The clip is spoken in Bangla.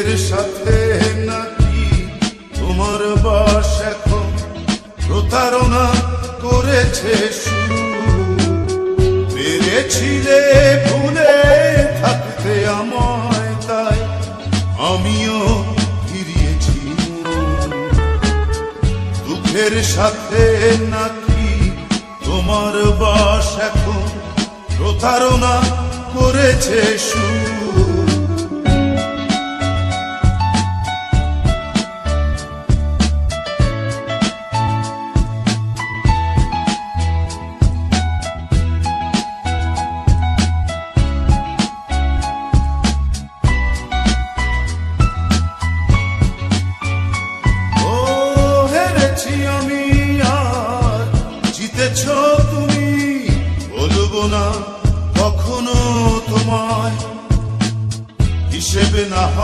সুখের সাথে নাকি তোমার বাস এখন প্রতারণা করেছে শুরু। পেরেছিলে ভুলে থাকতে আমায়, তাই আমিও ফিরিয়েছি। দুঃখের সাথে নাকি তোমার বাস এখন প্রতারণা করেছে শুরু।